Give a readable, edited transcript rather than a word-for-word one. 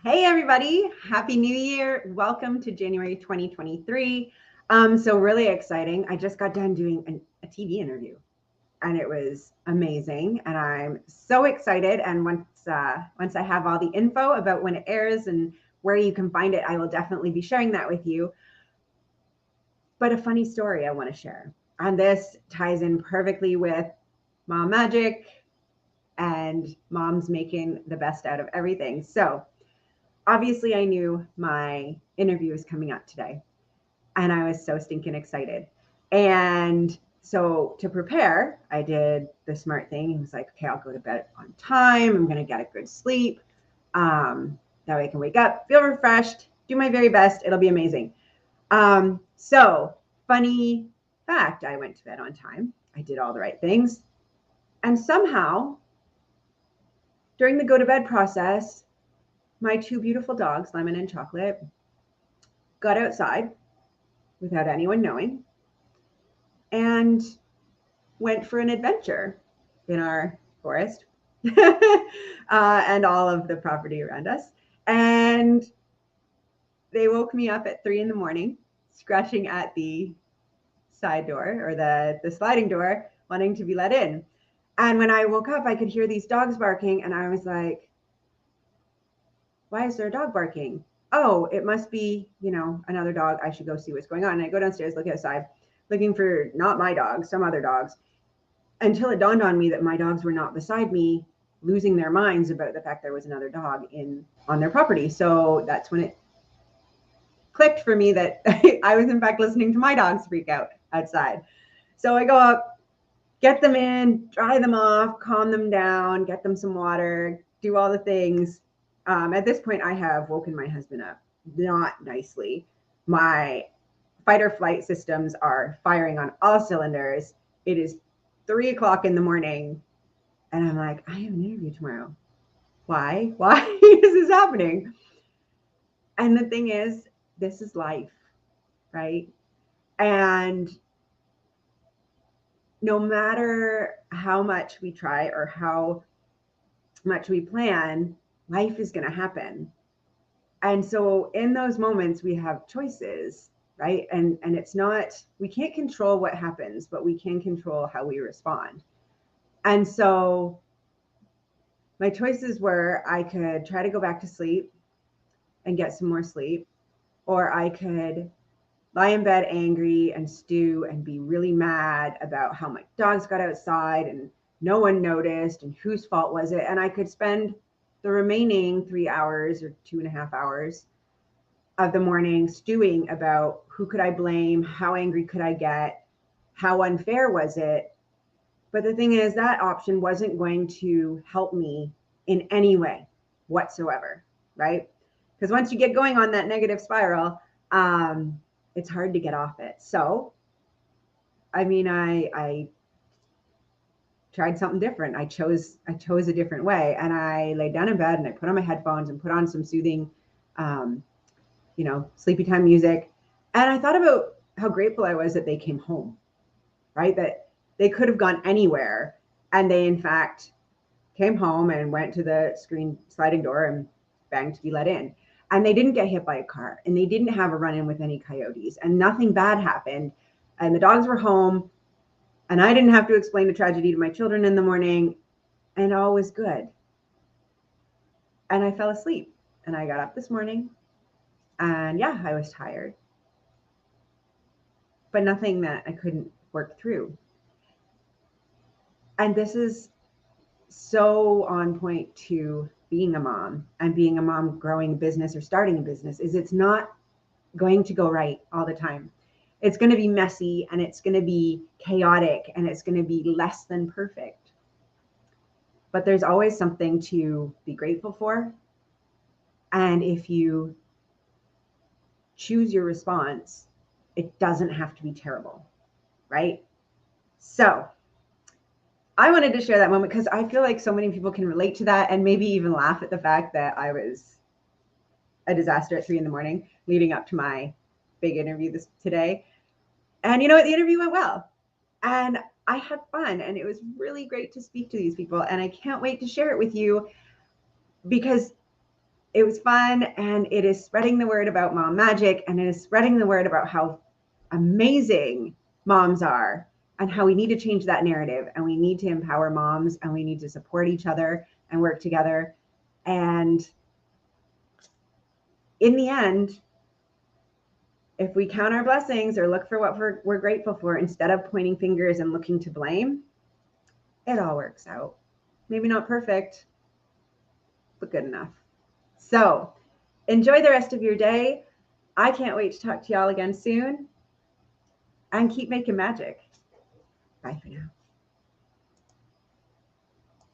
Hey everybody, Happy New Year. Welcome to January 2023. So really exciting. I just got done doing a TV interview and it was amazing. And I'm so excited. And once I have all the info about when it airs and where you can find it, I will definitely be sharing that with you. But a funny story I want to share. And this ties in perfectly with Mom Magic and moms making the best out of everything. So obviously I knew my interview was coming up today and I was so stinking excited. And so to prepare, I did the smart thing. He was like, okay, I'll go to bed on time. I'm going to get a good sleep. That way I can wake up, feel refreshed, do my very best. It'll be amazing. So funny fact, I went to bed on time. I did all the right things. And somehow during the go to bed process, my two beautiful dogs, Lemon and Chocolate, got outside without anyone knowing and went for an adventure in our forest and all of the property around us. And they woke me up at 3 a.m, scratching at the side door or the sliding door, wanting to be let in. And when I woke up, I could hear these dogs barking, and I was like, why is there a dog barking? Oh, it must be, another dog. I should go see what's going on. And I go downstairs, look outside, looking for not my dog, some other dogs, until it dawned on me that my dogs were not beside me, losing their minds about the fact there was another dog on their property. So that's when it clicked for me that I was in fact listening to my dogs freak out outside. So I go up, get them in, dry them off, calm them down, get them some water, do all the things. At this point, I have woken my husband up, not nicely. My fight or flight systems are firing on all cylinders. It is 3 o'clock in the morning, and I'm like, I have an interview tomorrow. Why? Why is this happening? And the thing is, this is life, right? And no matter how much we try or how much we plan, life is going to happen. And so in those moments we have choices, right? And it's not, we can't control what happens, but we can control how we respond. And so my choices were, I could try to go back to sleep and get some more sleep, or I could lie in bed angry and stew and be really mad about how my dogs got outside and no one noticed and whose fault was it. And I could spend the remaining 3 hours or 2.5 hours of the morning stewing about who could I blame, how angry could I get, how unfair was it. But the thing is, that option wasn't going to help me in any way whatsoever, right? Because once you get going on that negative spiral, it's hard to get off it. So, I tried something different. I chose a different way, and I laid down in bed and I put on my headphones and put on some soothing, sleepy time music. And I thought about how grateful I was that they came home, right? That they could have gone anywhere, and they in fact came home and went to the screen sliding door and banged to be let in. And they didn't get hit by a car, and they didn't have a run-in with any coyotes, and nothing bad happened. And the dogs were home, and I didn't have to explain the tragedy to my children in the morning, and all was good. And I fell asleep, and I got up this morning, and yeah, I was tired, but nothing that I couldn't work through. And this is so on point to being a mom, and being a mom growing a business or starting a business, is it's not going to go right all the time. It's going to be messy, and it's going to be chaotic, and it's going to be less than perfect. But there's always something to be grateful for. And if you choose your response, it doesn't have to be terrible, right? So I wanted to share that moment because I feel like so many people can relate to that, and maybe even laugh at the fact that I was a disaster at 3 a.m. leading up to my big interview today. And you know what? The interview went well, and I had fun, and it was really great to speak to these people. And I can't wait to share it with you, because it was fun, and it is spreading the word about mom magic, and it is spreading the word about how amazing moms are and how we need to change that narrative, and we need to empower moms, and we need to support each other and work together. And in the end, if we count our blessings or look for what we're grateful for instead of pointing fingers and looking to blame, it all works out. Maybe not perfect, but good enough. So enjoy the rest of your day. I can't wait to talk to y'all again soon, and keep making magic. Bye for now.